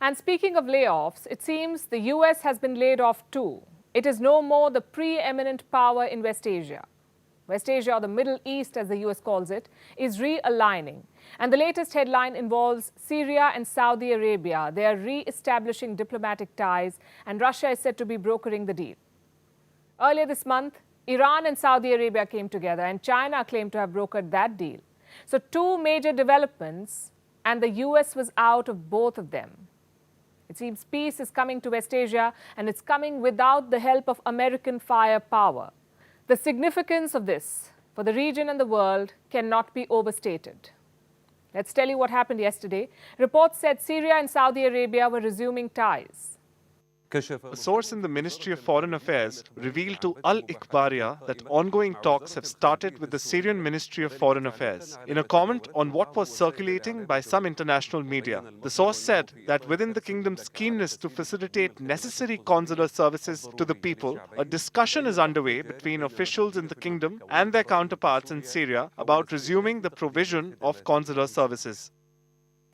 And speaking of layoffs, it seems the US has been laid off too. It is no more the preeminent power in West Asia. West Asia, or the Middle East as the US calls it, is realigning. And the latest headline involves Syria and Saudi Arabia. They are re-establishing diplomatic ties, and Russia is said to be brokering the deal. Earlier this month, Iran and Saudi Arabia came together, and China claimed to have brokered that deal. So two major developments, and the US was out of both of them. It seems peace is coming to West Asia, and it's coming without the help of American firepower. The significance of this for the region and the world cannot be overstated. Let's tell you what happened yesterday. Reports said Syria and Saudi Arabia were resuming ties. A source in the Ministry of Foreign Affairs revealed to Al Ikhbariya that ongoing talks have started with the Syrian Ministry of Foreign Affairs. In a comment on what was circulating by some international media, the source said that within the kingdom's keenness to facilitate necessary consular services to the people, a discussion is underway between officials in the kingdom and their counterparts in Syria about resuming the provision of consular services.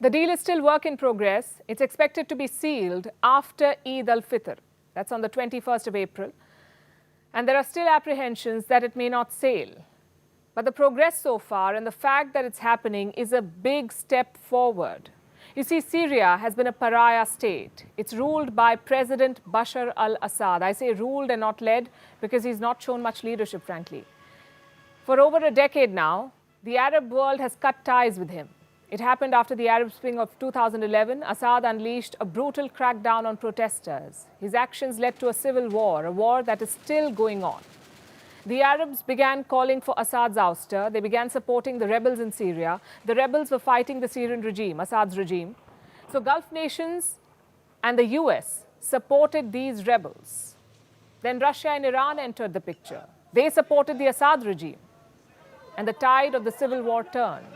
The deal is still work in progress. It's expected to be sealed after Eid al-Fitr. That's on the 21st of April. And there are still apprehensions that it may not sail. But the progress so far and the fact that it's happening is a big step forward. You see, Syria has been a pariah state. It's ruled by President Bashar al-Assad. I say ruled and not led because he's not shown much leadership, frankly. For over a decade now, the Arab world has cut ties with him. It happened after the Arab Spring of 2011. Assad unleashed a brutal crackdown on protesters. His actions led to a civil war, a war that is still going on. The Arabs began calling for Assad's ouster. They began supporting the rebels in Syria. The rebels were fighting the Syrian regime, Assad's regime. So Gulf nations and the US supported these rebels. Then Russia and Iran entered the picture. They supported the Assad regime. And the tide of the civil war turned.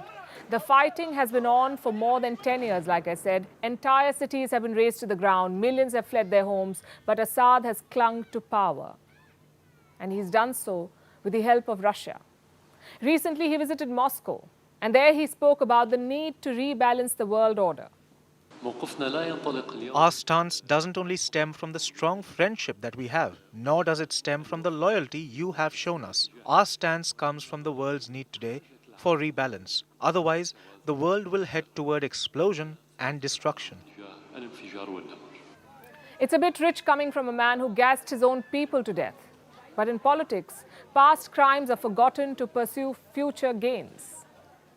The fighting has been on for more than 10 years, like I said. Entire cities have been razed to the ground. Millions have fled their homes. But Assad has clung to power. And he's done so with the help of Russia. Recently, he visited Moscow. And there he spoke about the need to rebalance the world order. Our stance doesn't only stem from the strong friendship that we have, nor does it stem from the loyalty you have shown us. Our stance comes from the world's need today for rebalance. Otherwise, the world will head toward explosion and destruction. It's a bit rich coming from a man who gassed his own people to death. But in politics, past crimes are forgotten to pursue future gains.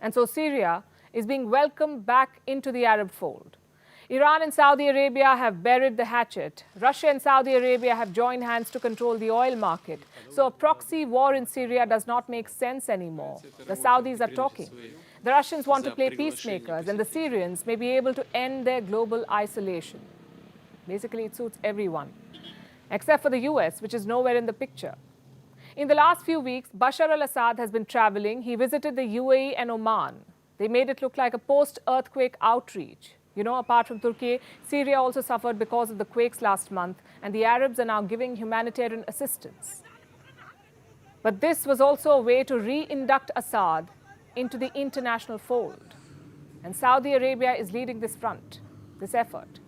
And so Syria is being welcomed back into the Arab fold. Iran and Saudi Arabia have buried the hatchet. Russia and Saudi Arabia have joined hands to control the oil market. So a proxy war in Syria does not make sense anymore. The Saudis are talking. The Russians want to play peacemakers, and the Syrians may be able to end their global isolation. Basically, it suits everyone, except for the US, which is nowhere in the picture. In the last few weeks, Bashar al-Assad has been traveling. He visited the UAE and Oman. They made it look like a post-earthquake outreach. You know, apart from Turkey, Syria also suffered because of the quakes last month, and the Arabs are now giving humanitarian assistance. But this was also a way to re-induct Assad into the international fold. And Saudi Arabia is leading this front, this effort.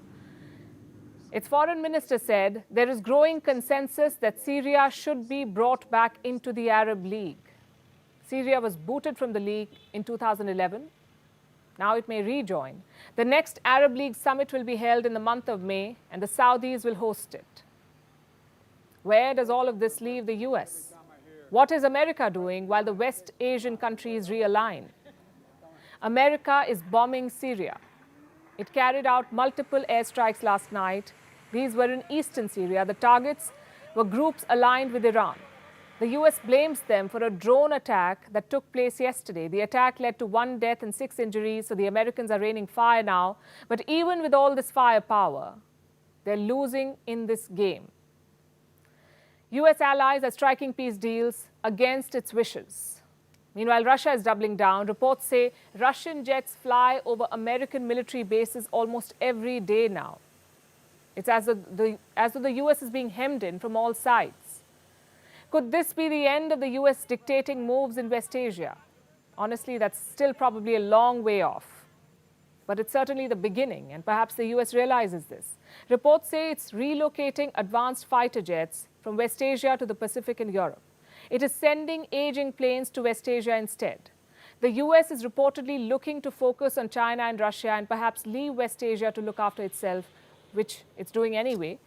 Its foreign minister said there is growing consensus that Syria should be brought back into the Arab League. Syria was booted from the league in 2011. Now it may rejoin. The next Arab League summit will be held in the month of May, and the Saudis will host it. Where does all of this leave the US? What is America doing while the West Asian countries realign? America is bombing Syria. It carried out multiple airstrikes last night. These were in eastern Syria. The targets were groups aligned with Iran. The US blames them for a drone attack that took place yesterday. The attack led to 1 death and 6 injuries, so the Americans are raining fire now. But even with all this firepower, they're losing in this game. US allies are striking peace deals against its wishes. Meanwhile, Russia is doubling down. Reports say Russian jets fly over American military bases almost every day now. It's as though the US is being hemmed in from all sides. Could this be the end of the US dictating moves in West Asia? Honestly, that's still probably a long way off. but it's certainly the beginning, and perhaps the US realizes this. Reports say it's relocating advanced fighter jets from West Asia to the Pacific and Europe. It is sending aging planes to West Asia instead. The US is reportedly looking to focus on China and Russia and perhaps leave West Asia to look after itself, which it's doing anyway.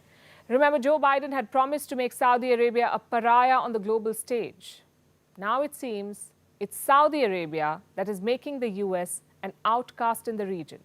Remember, Joe Biden had promised to make Saudi Arabia a pariah on the global stage. Now it seems it's Saudi Arabia that is making the US an outcast in the region.